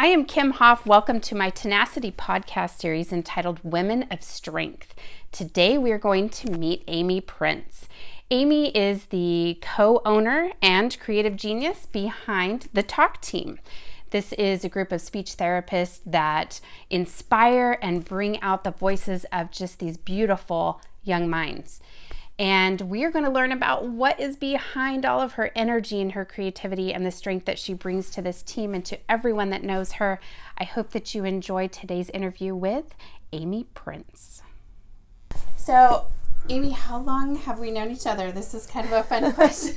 I am Kim Hoff. Welcome to my Tenacity podcast series entitled Women of Strength. Today we are going to meet Amy Prince. Amy is the co-owner and creative genius behind the Talk Team. This is a group of speech therapists that inspire and bring out the voices of just these beautiful young minds. And we are going to learn about what is behind all of her energy and her creativity and the strength that she brings to this team and to everyone that knows her. I hope that you enjoyed today's interview with Amy Prince. So, Amy, how long have we known each other? This is kind of a fun question.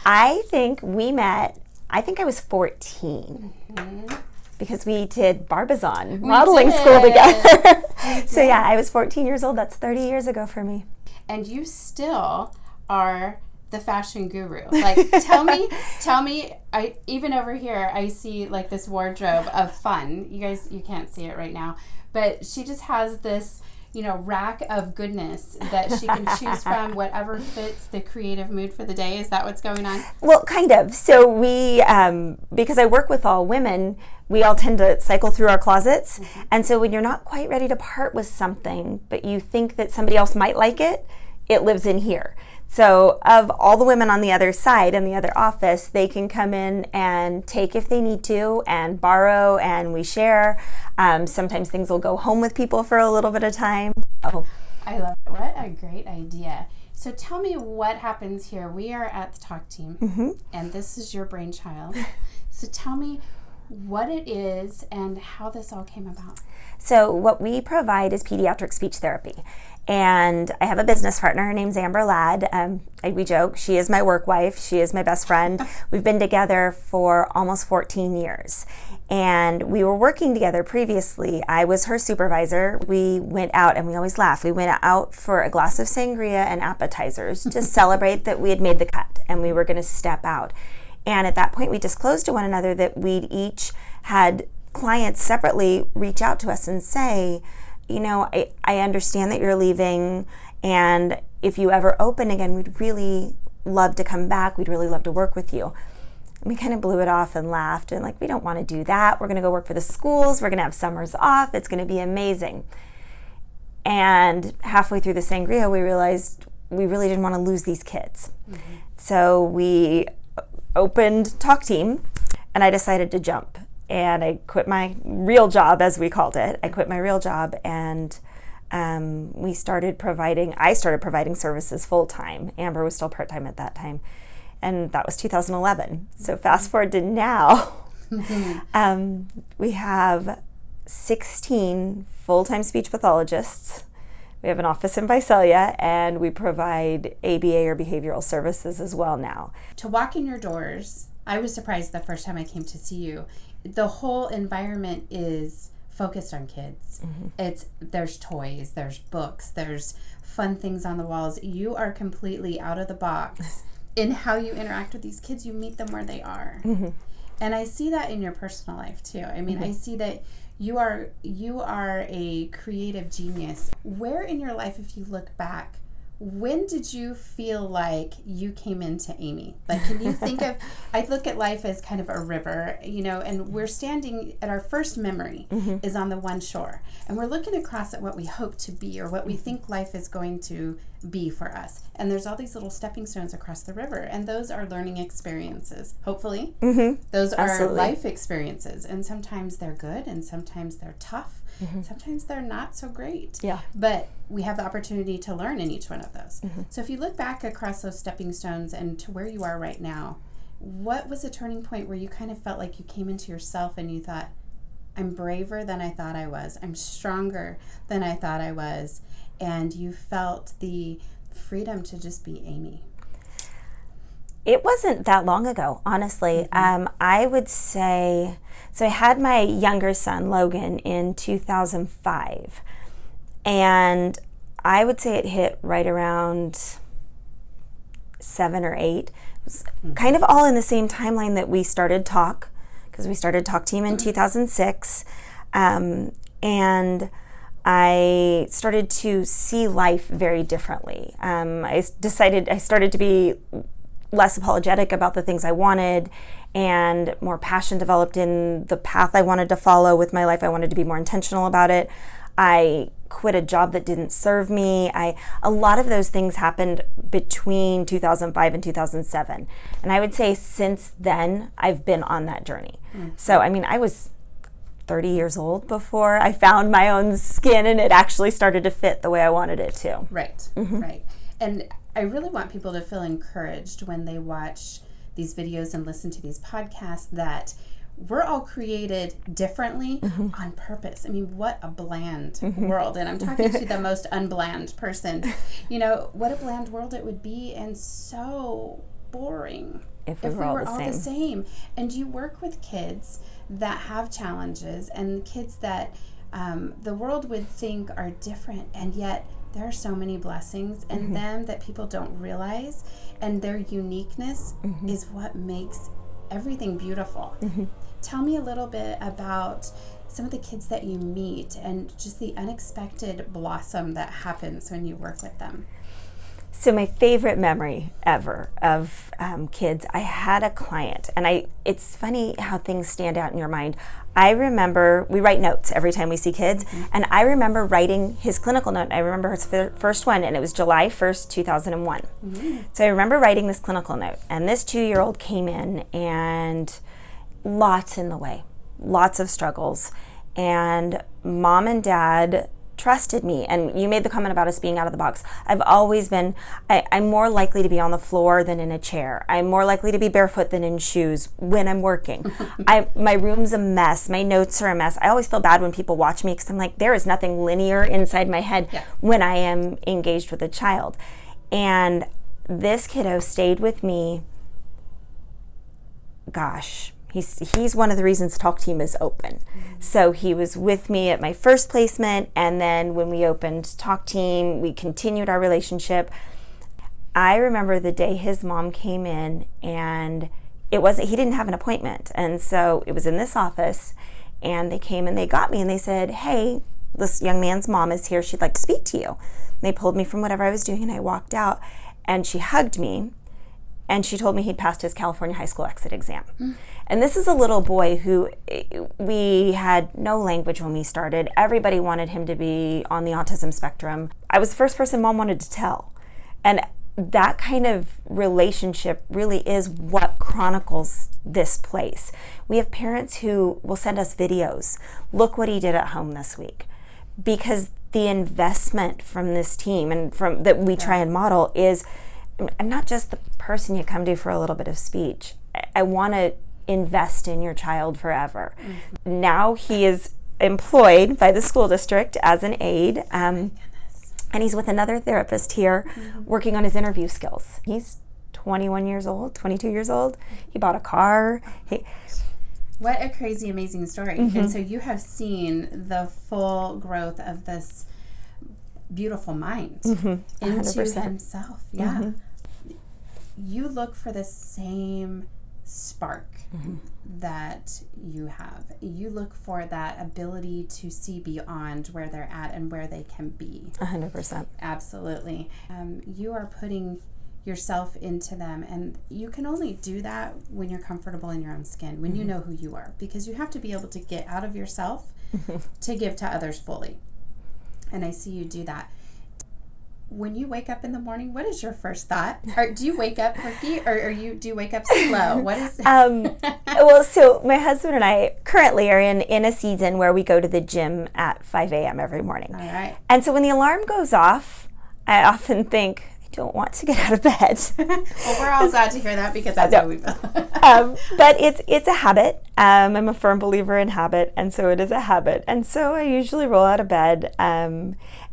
I think we met, I was 14. Mm-hmm. Because we did Barbizon modeling school together. So yeah, I was 14 years old. That's 30 years ago for me. And you still are the fashion guru. Like, tell me, even over here, I see like this wardrobe of fun. You guys, you can't see it right now, but she just has this, rack of goodness that she can choose from, whatever fits the creative mood for the day. Is that what's going on? Well, kind of. So we, because I work with all women, we all tend to cycle through our closets. Mm-hmm. And so when you're not quite ready to part with something, but you think that somebody else might like it, it lives in here. So of all the women on the other side, in the other office, they can come in and take if they need to and borrow, and we share. Sometimes things will go home with people for a little bit of time. Oh. I love it. What a great idea. So tell me what happens here. We are at the Talk Team, mm-hmm. and this is your brainchild. So tell me what it is and how this all came about. So what we provide is pediatric speech therapy. And I have a business partner. Her name's Amber Ladd. We joke, she is my work wife. She is my best friend. We've been together for almost 14 years. And we were working together previously. I was her supervisor. We went out, and we always laugh. We went out for a glass of sangria and appetizers to celebrate that we had made the cut and we were going to step out. And at that point, we disclosed to one another that we'd each had clients separately reach out to us and say, I understand that you're leaving, and if you ever open again, we'd really love to come back. We'd really love to work with you. And we kind of blew it off and laughed and we don't want to do that. We're going to go work for the schools. We're going to have summers off. It's going to be amazing. And halfway through the sangria, we realized we really didn't want to lose these kids. Mm-hmm. So we opened Talk Team, and I decided to jump. And I quit my real job, as we called it. I quit my real job, and I started providing services full-time. Amber was still part-time at that time. And that was 2011. So fast forward to now, we have 16 full-time speech pathologists. We have an office in Visalia, and we provide ABA or behavioral services as well now. To walk in your doors, I was surprised the first time I came to see you. The whole environment is focused on kids. Mm-hmm. There's toys, there's books, there's fun things on the walls. You are completely out of the box in how you interact with these kids. You meet them where they are. Mm-hmm. And I see that in your personal life too. I mean, mm-hmm. I see that you are a creative genius. Where in your life, if you look back, when did you feel like you came into Amy? Like, can you think of, I look at life as kind of a river, and we're standing at our first memory mm-hmm. is on the one shore. And we're looking across at what we hope to be or what we think life is going to be for us. And there's all these little stepping stones across the river. And those are learning experiences, hopefully. Mm-hmm. Those Absolutely. Are life experiences. And sometimes they're good and sometimes they're tough. Mm-hmm. Sometimes they're not so great. Yeah. But we have the opportunity to learn in each one of those. Mm-hmm. So if you look back across those stepping stones and to where you are right now, what was a turning point where you kind of felt like you came into yourself and you thought, I'm braver than I thought I was. I'm stronger than I thought I was. And you felt the freedom to just be Amy? It wasn't that long ago, honestly. Mm-hmm. I would say, so I had my younger son, Logan, in 2005. And I would say it hit right around 7 or 8. It was mm-hmm. kind of all in the same timeline that we started Talk, because we started Talk Team in 2006. And I started to see life very differently. I started to be less apologetic about the things I wanted, and more passion developed in the path I wanted to follow with my life. I wanted to be more intentional about it. I quit a job that didn't serve me. A lot of those things happened between 2005 and 2007. And I would say since then, I've been on that journey. So, I mean, I was 30 years old before I found my own skin and it actually started to fit the way I wanted it to. Right, right. And I really want people to feel encouraged when they watch these videos and listen to these podcasts that we're all created differently on purpose. I mean, what a bland world. And I'm talking to the most unbland person. You know, what a bland world it would be, and so boring if we were all the same. And you work with kids that have challenges and kids that the world would think are different, and yet there are so many blessings in them that people don't realize, and their uniqueness is what makes everything beautiful. Tell me a little bit about some of the kids that you meet and just the unexpected blossom that happens when you work with them. So my favorite memory ever of kids, I had a client, and it's funny how things stand out in your mind. I remember, we write notes every time we see kids, and I remember writing his clinical note. I remember his first one, and it was July 1st, 2001. So I remember writing this clinical note, and this 2-year-old came in, and lots in the way, lots of struggles, and mom and dad trusted me. And you made the comment about us being out of the box. I've always been, I'm more likely to be on the floor than in a chair. I'm more likely to be barefoot than in shoes when I'm working. My room's a mess. My notes are a mess. I always feel bad when people watch me because I'm like, there is nothing linear inside my head when I am engaged with a child. And this kiddo stayed with me. Gosh, he's one of the reasons Talk Team is open. So he was with me at my first placement, and then when we opened Talk Team, we continued our relationship. I remember the day his mom came in, and he didn't have an appointment, and so it was in this office, and they came and they got me and they said, hey, this young man's mom is here, she'd like to speak to you. And they pulled me from whatever I was doing, and I walked out, and she hugged me. And she told me he'd passed his California high school exit exam. And this is a little boy who, we had no language when we started. Everybody wanted him to be on the autism spectrum. I was the first person mom wanted to tell. And that kind of relationship really is what chronicles this place. We have parents who will send us videos. Look what he did at home this week. Because the investment from this team and from that we try and model is, I'm not just the person you come to for a little bit of speech. I want to invest in your child forever. Now he is employed by the school district as an aide, and he's with another therapist here working on his interview skills. He's 21 years old, 22 years old. He bought a car. What a crazy, amazing story. And so you have seen the full growth of this beautiful mind into 100%. himself. You look for the same spark that you have. You look for that ability to see beyond where they're at and where they can be. 100%. Absolutely. You are putting yourself into them, and you can only do that when you're comfortable in your own skin, when you know who you are, because you have to be able to get out of yourself to give to others fully. And I see you do that. When you wake up in the morning, what is your first thought? Or do you wake up quirky, or do you wake up slow? What is well, so my husband and I currently are in a season where we go to the gym at 5 a.m. every morning. All right. And so when the alarm goes off, I often think, I don't want to get out of bed. Well, we're all glad to hear that, because that's how we feel. But it's a habit. I'm a firm believer in habit, and so it is a habit. And so I usually roll out of bed.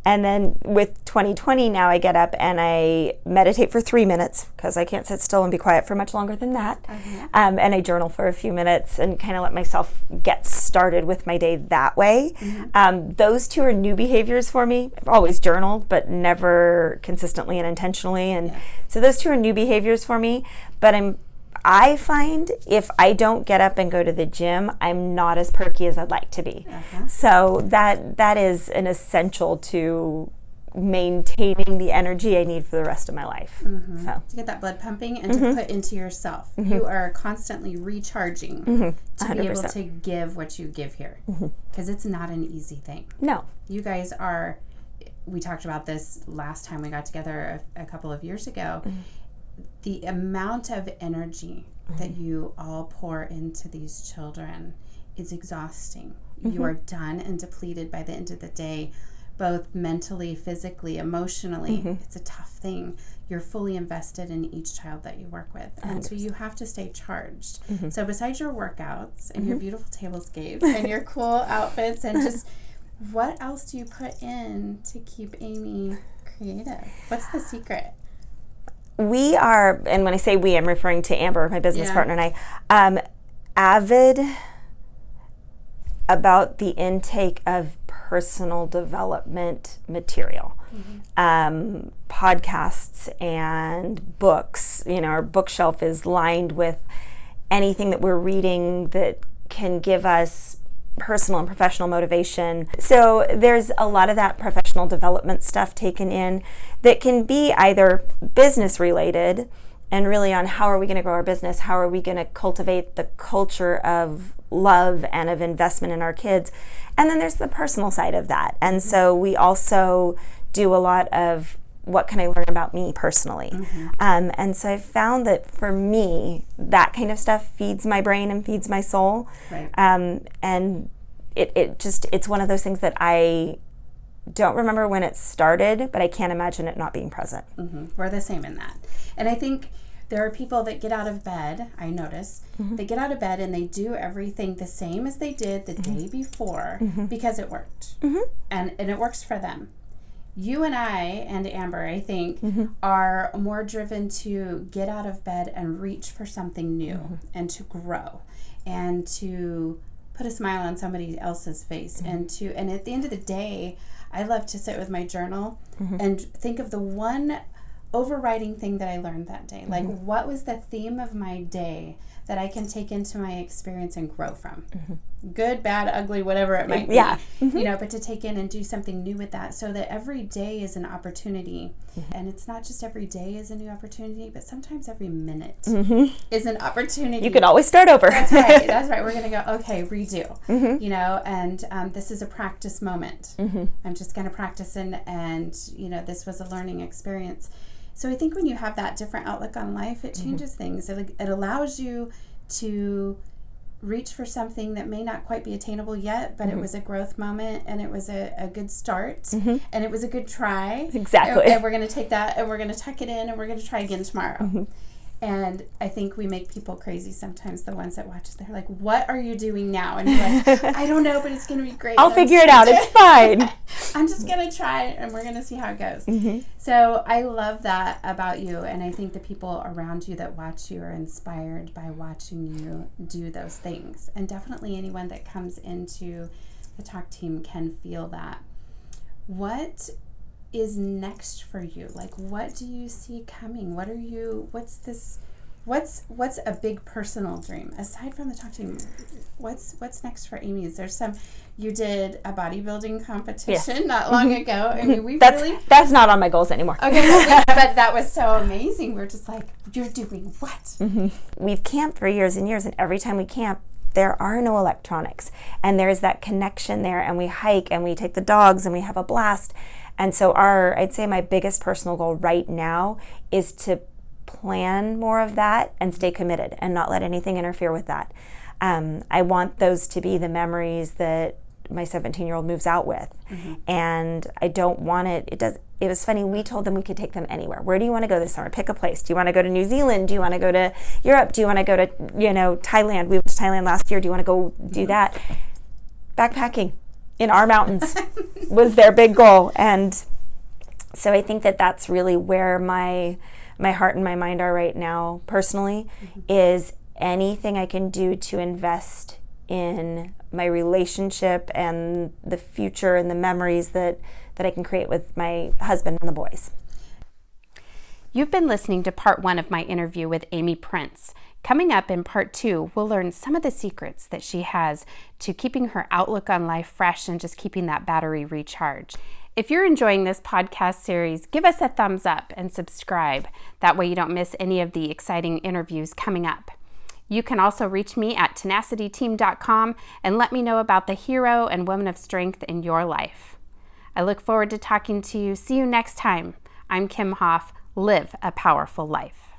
And then with 2020 now, I get up and I meditate for 3 minutes because I can't sit still and be quiet for much longer than that. And I journal for a few minutes and kind of let myself get started with my day that way. Those two are new behaviors for me. I've always journaled, but never consistently and intentionally. And so those two are new behaviors for me. But I find if I don't get up and go to the gym, I'm not as perky as I'd like to be. So that is an essential to maintaining the energy I need for the rest of my life. So to get that blood pumping and to put into yourself. You are constantly recharging to be able to give what you give here, because it's not an easy thing. No. You guys are, we talked about this last time we got together a couple of years ago, the amount of energy that you all pour into these children is exhausting. You are done and depleted by the end of the day, both mentally, physically, emotionally. It's a tough thing. You're fully invested in each child that you work with. And so you have to stay charged. So besides your workouts and your beautiful tablescapes and your cool outfits, and just what else do you put in to keep Amy creative? What's the secret? We are, and when I say we, I'm referring to Amber, my business partner, and I, avid about the intake of personal development material, podcasts and books. You know, our bookshelf is lined with anything that we're reading that can give us personal and professional motivation. So there's a lot of that professional development stuff taken in that can be either business related and really on how are we going to grow our business, how are we going to cultivate the culture of love and of investment in our kids. And then there's the personal side of that. And so we also do a lot of what can I learn about me personally. And so I've found that for me, that kind of stuff feeds my brain and feeds my soul. Right. And it's one of those things that I don't remember when it started, but I can't imagine it not being present. We're the same in that. And I think there are people that get out of bed, I notice, they get out of bed and they do everything the same as they did the day before because it worked. And it works for them. You and I and Amber, I think, are more driven to get out of bed and reach for something new and to grow and to put a smile on somebody else's face and at the end of the day, I love to sit with my journal and think of the one overriding thing that I learned that day. Like, what was the theme of my day that I can take into my experience and grow from? Good, bad, ugly, whatever it might be. You know, but to take in and do something new with that so that every day is an opportunity. And it's not just every day is a new opportunity, but sometimes every minute is an opportunity. You can always start over. That's right. That's right. We're going to go, okay, redo. You know, and this is a practice moment. I'm just going to practice and, you know, this was a learning experience. So I think when you have that different outlook on life, it changes things. It allows you to reach for something that may not quite be attainable yet, but it was a growth moment and it was a good start and it was a good try. Exactly. And we're going to take that and we're going to tuck it in and we're going to try again tomorrow. And I think we make people crazy sometimes, the ones that watch us. They're like, what are you doing now? And you're like, I don't know, but it's going to be great. I'll figure it out. It's fine. I'm just going to try it, and we're going to see how it goes. So I love that about you, and I think the people around you that watch you are inspired by watching you do those things. And definitely anyone that comes into the Talk team can feel that. What is next for you? Like, what do you see coming? What's a big personal dream aside from the Talk team? What's next for Amy? Is there you did a bodybuilding competition not long ago. I mean, that's not on my goals anymore. Okay, but that was so amazing. We're just like, you're doing what? We've camped for years and years, and every time we camp, there are no electronics, and there's that connection there, and we hike and we take the dogs and we have a blast. And so I'd say my biggest personal goal right now is to plan more of that and stay committed and not let anything interfere with that. I want those to be the memories that my 17-year-old moves out with. And I don't want it was funny, we told them we could take them anywhere. Where do you want to go this summer? Pick a place. Do you want to go to New Zealand? Do you want to go to Europe? Do you want to go to, Thailand? We went to Thailand last year. Do you want to go do that? Backpacking in our mountains was their big goal. And so I think that that's really where my heart and my mind are right now personally, is anything I can do to invest in my relationship and the future and the memories that I can create with my husband and the boys. You've been listening to part 1 of my interview with Amy Prince. Coming up in part 2, we'll learn some of the secrets that she has to keeping her outlook on life fresh and just keeping that battery recharged. If you're enjoying this podcast series, give us a thumbs up and subscribe. That way you don't miss any of the exciting interviews coming up. You can also reach me at tenacityteam.com and let me know about the hero and woman of strength in your life. I look forward to talking to you. See you next time. I'm Kim Hoff. Live a powerful life.